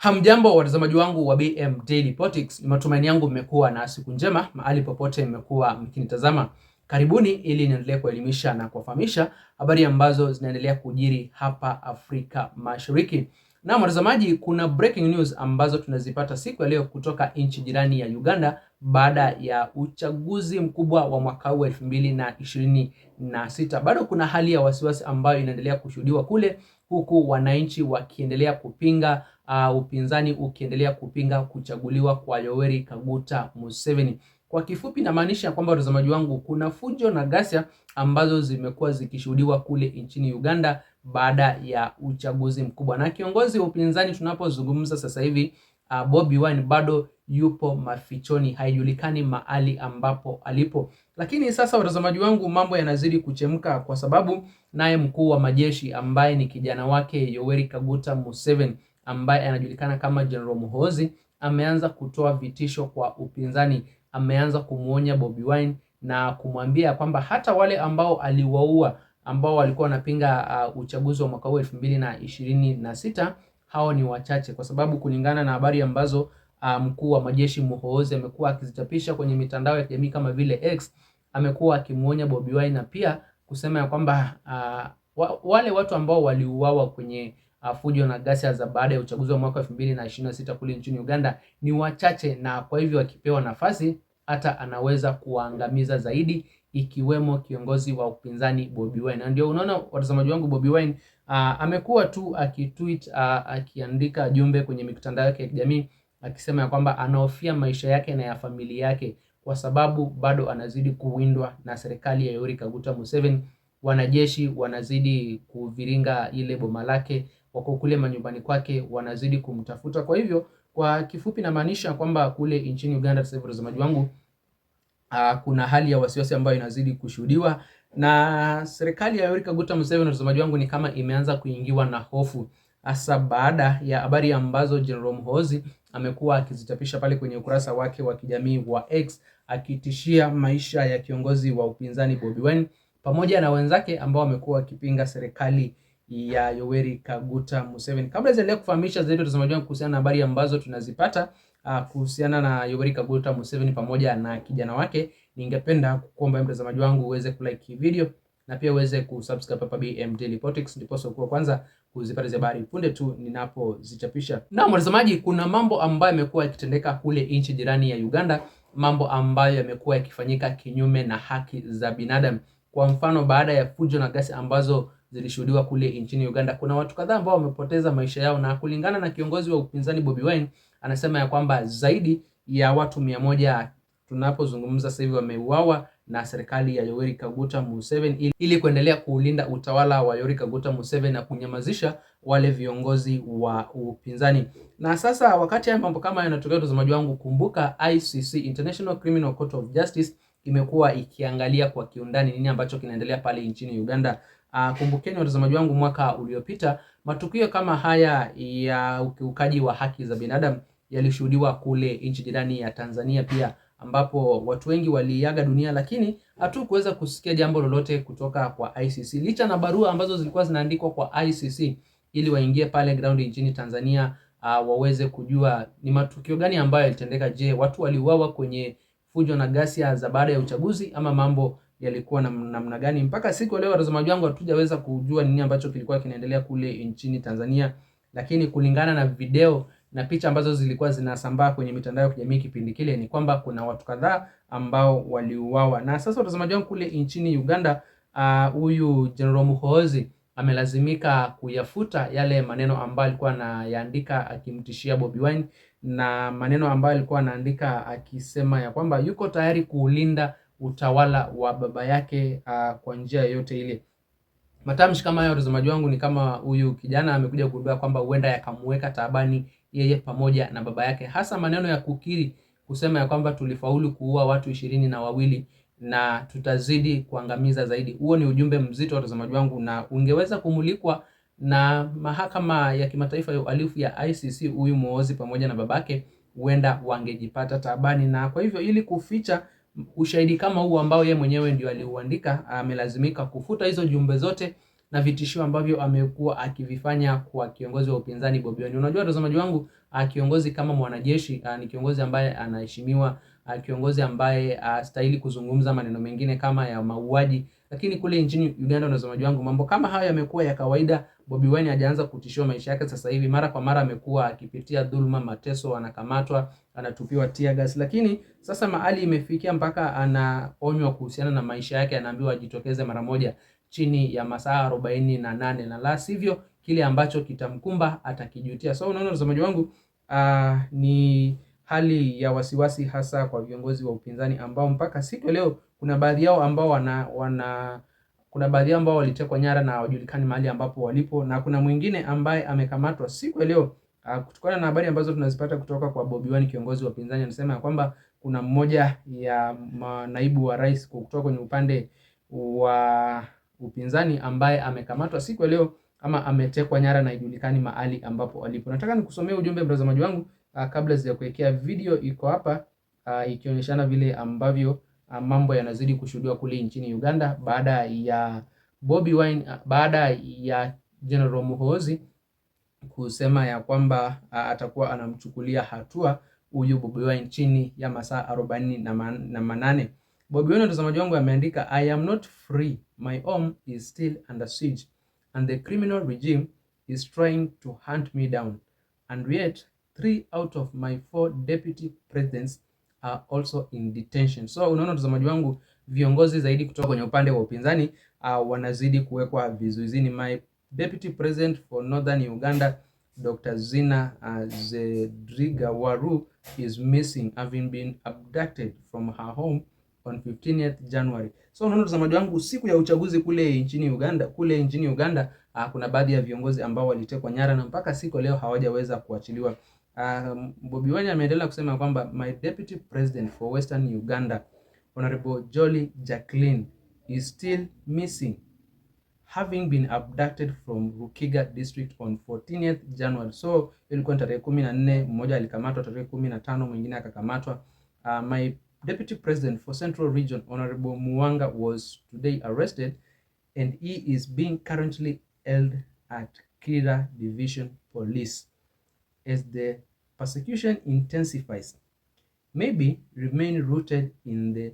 Hamjambo watazamaji wangu wa BM Daily Politics, ni matumaini yangu mmekuwa na siku njema mahali popote mmekuwa mkinitazama. Karibuni ili niendelee kuelimisha na kuwafahamisha habari ambazo zinaendelea kujiri hapa Afrika Mashariki. Na watazamaji, kuna breaking news ambazo tunazipata siku ya leo kutoka nchi jirani ya Uganda baada ya uchaguzi mkubwa wa mwaka 2026. Bado kuna hali ya wasiwasi ambayo inaendelea kushuhudiwa kule, huku wananchi wakiendelea kupinga upinzani ukiendelea kupinga kuchaguliwa kwa Yoweri Kaguta Museveni. Kwa kifupi namaanisha kwamba watazamaji wangu, kuna fujo na ghasia ambazo zimekuwa zikishuhudiwa kule nchini Uganda baada ya uchaguzi mkubwa. Na kiongozi wa upinzani tunapozungumza sasa hivi, Bobi Wine, bado yupo mafichoni, haijulikani mahali ambapo alipo. Lakini sasa watazamaji wangu, mambo yanazidi kuchemka kwa sababu naye mkuu wa majeshi ambaye ni kijana wake Yoweri Kaguta Museveni, ambaye anajulikana kama General Muhoozi, ameanza kutoa vitisho kwa upinzani. Ameanza kumuonya Bobi Wine na kumwambia kwamba hata wale ambao aliwaua, ambao walikuwa wanapinga uchaguzi wa mwaka 2026, hao ni wachache, kwa sababu kulingana na habari ambazo mkuu wa majeshi Muhoozi amekuwa akizichapisha kwenye mitandao ya kijamii kama vile X, amekuwa akimuonya Bobi Wine na pia kusema ya kwamba wale watu ambao waliuawa kwenye fujo na ghasia za baada ya uchaguzi wa mwaka 2026 kule nchini Uganda ni wachache, na kwa hivyo akipewa nafasi hata anaweza kuangamiza zaidi, ikiwemo kiongozi wa upinzani Bobi Wine. Na ndio unaona watazamaji wangu, Bobi Wine amekuwa tu akitweet, akiandika jumbe kwenye mitandao yake ya kijamii akisema ya kwamba anahofia maisha yake na ya familia yake, kwa sababu bado anazidi kuwindwa na serikali ya Yoweri Kaguta Museveni. Wanajeshi wanazidi kuviringa ile boma lake, wako kule manyumbani kwake, wanazidi kumtafuta. Kwa hivyo kwa kifupi namaanisha kwamba kule nchini Uganda sasa hivi watazamaji wangu, kuna hali ya wasiwasi ambayo inazidi kushuhudiwa, na serikali ya Yoweri Kaguta Museveni watazamaji wangu ni kama imeanza kuingiwa na hofu, hasa baada ya habari ambazo General Muhoozi amekuwa akizichapisha pale kwenye ukurasa wake wa kijamii wa X, akitishia maisha ya kiongozi wa upinzani Bobi Wine pamoja na wenzake ambao wamekuwa wakipinga serikali ya Yoweri Kaguta Museveni. Kabla sijaendelea kufahamisha zaidi watazamaji wangu kuhusiana na habari ambazo tunazipata kuhusiana na Yoweri Kaguta Museveni pamoja na kijana wake, ningependa kukuomba mtazamaji wangu uweze kulike video na pia uweze kusubscribe hapa BM Daily Politics, ndipo kwa kwanza kuzipata habari punde tu ninapozichapisha. Na mtazamaji, kuna mambo ambayo yamekuwa yakitendeka kule nchi jirani ya Uganda, mambo ambayo yamekuwa yakifanyika kinyume na haki za binadamu. Kwa mfano, baada ya fujo na ghasia ambazo zilishuhudiwa kule nchini Uganda, kuna watu kadhaa ambao wamepoteza maisha yao, na kulingana na kiongozi wa upinzani Bobi Wine, anasema ya kwamba zaidi ya watu 100 tunapozungumza sasa hivi wameuawa na serikali ya Yoweri Kaguta Museveni ili kuendelea kuulinda utawala wa Yoweri Kaguta Museveni na kunyamazisha wale viongozi wa upinzani. Na sasa wakati ya mambo kama yanatokea watazamaji wangu, kumbuka ICC, International Criminal Court of Justice, imekuwa ikiangalia kwa kiundani nini ambacho kinaendelea pale nchini Uganda. Kumbukeni watazamaji wangu, mwaka uliopita matukio kama haya ya ukiukaji wa haki za binadamu yalishuhudiwa kule nchi jirani ya Tanzania pia, ambapo watu wengi waliaga dunia, lakini hatukuweza kusikia jambo lolote kutoka kwa ICC, licha na barua ambazo zilikuwa zinaandikwa kwa ICC ili waingie pale ground nchini Tanzania, waweze kujua ni matukio gani ambayo yalitendeka. Je, watu waliuawa kwenye fujo na ghasia za baada ya uchaguzi, ama mambo yalikuwa namna gani? Mpaka siku leo watazamaji wangu hatujaweza kujua nini ambacho kilikuwa kinaendelea kule nchini Tanzania, lakini kulingana na video na picha ambazo zilikuwa zinasambaa kwenye mitandao ya kijamii kipindi kile, ni kwamba kuna watu kadhaa ambao waliuawa. Na sasa watazamaji wangu, kule nchini Uganda, huyu General Muhoozi amelazimika kuyafuta yale maneno ambayo alikuwa anayaandika akimtishia Bobi Wine, na maneno ambayo alikuwa anaandika akisema ya kwamba yuko tayari kuulinda utawala wa baba yake kwa njia yoyote ile. Matamshi kama hayo watazamaji wangu ni kama huyu kijana amekuja kugundua kwamba huenda yakamweka taabani yeye pamoja na baba yake, hasa maneno ya kukiri, kusema ya kwamba tulifaulu kuua watu 22 na tutazidi kuangamiza zaidi. Huo ni ujumbe mzito watazamaji wangu, na ungeweza kumulikwa na mahakama ya kimataifa ya uhalifu ya ICC. Huyu Muhoozi pamoja na babake huenda wangejipata taabani, na kwa hivyo ili kuficha ushahidi kama huu ambao yeye mwenyewe ndio aliuandika, amelazimika kufuta hizo jumbe zote na vitishio ambavyo amekuwa akivifanya kwa kiongozi wa upinzani Bobi Wine. Unajua watazamaji wangu, kiongozi kama mwanajeshi ni kiongozi ambaye anaheshimiwa, kiongozi ambaye stahili kuzungumza maneno mengine kama ya mauaji. Lakini kule nchini Uganda, watazamaji wangu, mambo kama hayo yamekuwa ya kawaida. Bobi Wine hajaanza kutishiwa maisha yake sasa hivi. Mara kwa mara amekuwa akipitia dhuluma, mateso, anakamatwa, anatupiwa tear gas. Lakini sasa mahali imefikia mpaka anaonywa kuhusiana na maisha yake, anaambiwa ajitokeze mara moja chini ya masaa 48, na la sivyo kile ambacho kitamkumba atakijutia. So unaona watazamaji wangu, ni hali ya wasiwasi hasa kwa viongozi wa upinzani ambao mpaka siku leo kuna baadhi yao ambao kuna baadhi yao ambao walitekwa nyara na hawajulikani mahali ambapo walipo, na kuna mwingine ambaye amekamatwa siku leo. Kutokana na habari ambazo tunazipata kutoka kwa Bobi Wine, kiongozi wa upinzani, anasema kwamba kuna mmoja ya naibu wa rais kutoka kwenye upande wa upinzani ambaye amekamatwa siku leo ama ametekwa nyara na haijulikani mahali ambapo alipo. Nataka nikusomea ujumbe mtazamaji wangu kabla sijakuwekea video. Iko hapa ikionyeshana vile ambavyo mambo yanazidi kushuhudiwa kule nchini Uganda baada ya Bobi Wine, baada ya General Muhoozi kusema ya kwamba atakuwa anamchukulia hatua huyu Bobi Wine chini ya masaa 48. Bobi Wine mtazamaji wangu ameandika, I am not free, my home is still under siege and the criminal regime is trying to hunt me down, and yet 3 out of my 4 deputy presidents are also in detention. So unaona mtazamaji wangu, viongozi zaidi kutoka kwenye upande wa upinzani wanazidi kuwekwa vizuizini. My deputy president for northern Uganda, Dr. Zina Zedriga-Waru, is missing, having been abducted from her home on 15th January. So unaona mtazamaji wangu, siku ya uchaguzi kule nchini Uganda, kuna baadhi ya viongozi ambao walitekwa nyara na mpaka siku leo hawajaweza kuachiliwa. Bobi Wine ameendelea kusema kwamba my deputy president for Western Uganda, Honorable Jolly Jacqueline, is still missing, having been abducted from Rukiga district on 14th January. So ilikuwa tarehe 14, mmoja alikamatwa tarehe 15, mwingine akakamatwa. My deputy president for Central Region, Honorable Muwanga, was today arrested and he is being currently held at Kira Division Police. As the persecution intensifies, maybe remain rooted in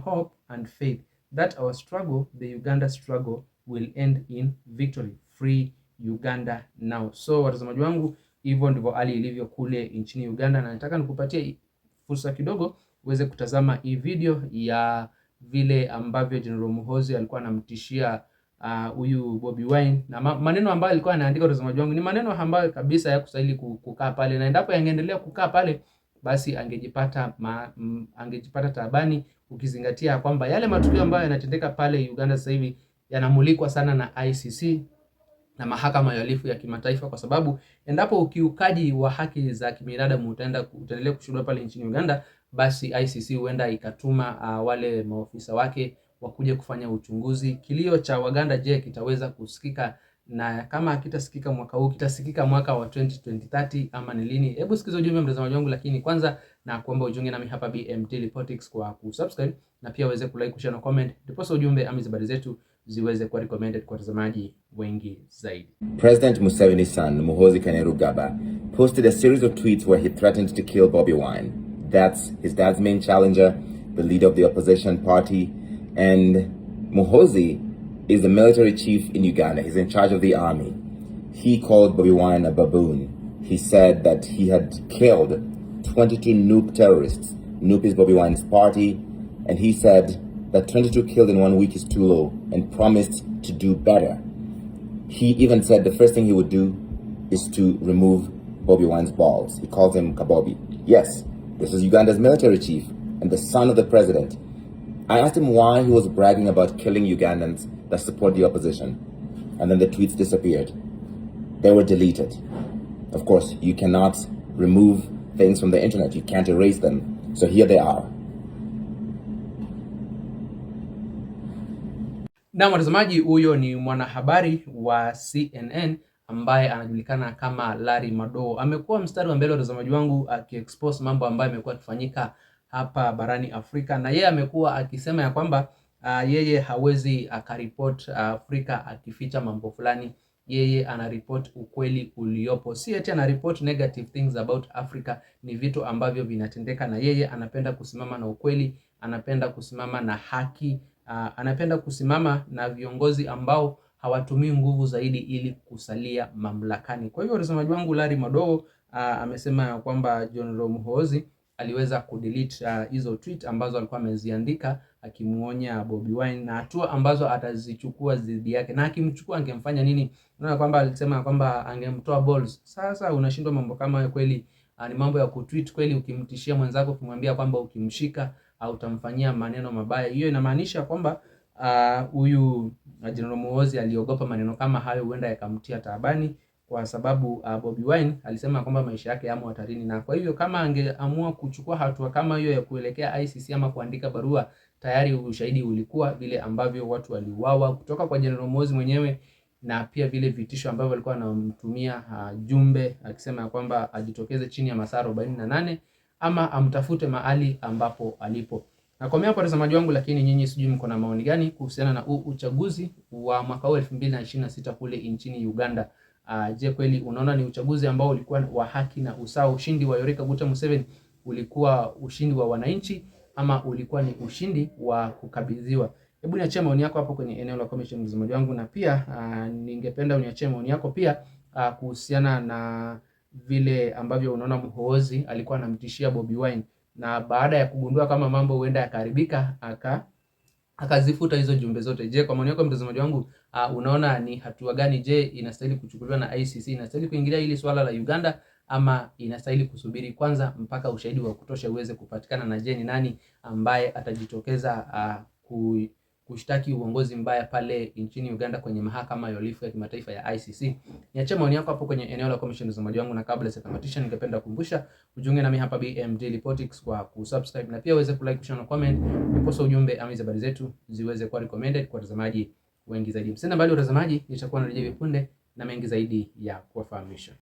hope and faith that our struggle, the Uganda struggle, will end in victory. Free Uganda now. So watazamaji wangu, hivyo ndivyo hali ilivyo kule nchini Uganda, na nataka nikupatie fursa kidogo uweze kutazama hii video ya vile ambavyo General Muhoozi alikuwa anamtishia huyu Bobi Wine, na maneno ambayo alikuwa anaandika watazamaji wangu ni maneno ambayo kabisa yakustahili kukaa pale, na endapo yangeendelea kukaa pale basi angejipata taabani, ukizingatia kwamba yale matukio ambayo yanatendeka pale Uganda sasa hivi yanamulikwa sana na ICC na mahakama ya uhalifu ya kimataifa, kwa sababu endapo ukiukaji wa haki za kibinadamu utaendelea kushuhudiwa pale nchini Uganda, basi ICC huenda ikatuma wale maofisa wake wakuje kufanya uchunguzi. Kilio cha Waganda, je, kitaweza kusikika? Na kama hakitasikika mwaka huu, kitasikika mwaka wa 2030 ama ni lini? Hebu sikiza ujumbe mtazamaji wangu, lakini kwanza na kuomba ujiunge nami hapa BM Daily Politics kwa kusubscribe na pia uweze kulike, kushare na comment, ndipo ujumbe ama habari zetu ziweze kuwa recommended kwa watazamaji wengi zaidi. President Museveni's son, Muhoozi Kainerugaba, posted a series of tweets where he threatened to kill Bobi Wine. That's his dad's main challenger, the leader of the opposition party, and Muhoozi is the military chief in Uganda. He's in charge of the army. He called Bobi Wine a baboon. He said that he had killed 22 Nupe terrorists. Nupe is Bobi Wine's party, and he said that 22 killed in 1 week is too low and promised to do better. He even said the first thing he would do is to remove Bobi Wine's balls. He calls him Kabobi. Yes, this is Uganda's military chief and the son of the president. I asked him why he was bragging about killing Ugandans that support the opposition, and then the tweets disappeared. They were deleted. Of course, you cannot remove things from the internet. You can't erase them. So here they are. Na mtazamaji, huyo ni mwanahabari wa CNN ambaye anajulikana kama Larry Madowo. Amekuwa mstari wa mbele watazamaji wangu akiexpose mambo ambayo yamekuwa yakifanyika hapa barani Afrika, na yeye amekuwa akisema ya kwamba yeye hawezi akaripoti Afrika akificha mambo fulani yeye ana report ukweli uliopo, si eti ana report negative things about Africa. Ni vitu ambavyo vinatendeka, na yeye anapenda kusimama na ukweli, anapenda kusimama na haki, anapenda kusimama na viongozi ambao hawatumii nguvu zaidi ili kusalia mamlakani. Kwa hivyo watazamaji wangu, Larry Madowo amesema kwamba John Muhoozi aliweza kudelete hizo tweet ambazo alikuwa ameziandika akimuonya Bobi Wine na hatua ambazo atazichukua dhidi yake, na akimchukua angemfanya nini. Unaona kwamba alisema kwamba angemtoa balls. Sasa unashindwa mambo kama hayo kweli? Ni mambo ya kutweet kweli, ukimtishia mwenzako kumwambia kwamba ukimshika au utamfanyia maneno mabaya. Hiyo inamaanisha kwamba huyu General Muhoozi aliogopa maneno kama hayo huenda yakamtia taabani, kwa sababu Bobi Wine alisema kwamba maisha yake yamo hatarini, na kwa hivyo kama angeamua kuchukua hatua kama hiyo ya kuelekea ICC ama kuandika barua, tayari ushahidi ulikuwa vile ambavyo watu waliuawa kutoka kwa General Muhoozi mwenyewe, na pia vile vitisho ambavyo alikuwa anamtumia jumbe akisema kwamba ajitokeze chini ya masaa 48 ama amtafute mahali ambapo alipo. Na kwa hapo watazamaji wangu, lakini nyinyi sijui mko na maoni gani kuhusiana na uchaguzi wa mwaka 2026 kule nchini Uganda? Je, kweli unaona ni uchaguzi ambao ulikuwa wa haki na usawa? Ushindi wa Yoweri Kaguta Museveni ulikuwa ushindi wa wananchi ama ulikuwa ni ushindi wa kukabidhiwa? Hebu niachie maoni yako hapo kwenye eneo la comment mtazamaji wangu, na pia ningependa uniachie maoni yako pia kuhusiana na vile ambavyo unaona Muhoozi alikuwa anamtishia Bobi Wine, na baada ya kugundua kama mambo huenda yakaharibika akazifuta hizo jumbe zote. Je, kwa maoni yako mtazamaji wangu, unaona ni hatua gani je inastahili kuchukuliwa na ICC? Inastahili kuingilia hili swala la Uganda ama inastahili kusubiri kwanza mpaka ushahidi wa kutosha uweze kupatikana? Na je, ni nani ambaye atajitokeza kushtaki uongozi mbaya pale nchini Uganda kwenye mahakama ya uhalifu ya kimataifa ya ICC? Niache maoni yako hapo kwenye eneo la comment mtazamaji wangu, na kabla sijatamatisha ningependa kukumbusha ujiunge nami hapa BM Daily Politics kwa kusubscribe, na pia uweze kulike, kushare na comment, ndipo ujumbe ama habari zetu ziweze kuwa recommended kwa watazamaji wengi zaidi. Msenda mbali watazamaji, nitakuwa narejea punde na mengi zaidi ya kuwafahamisha.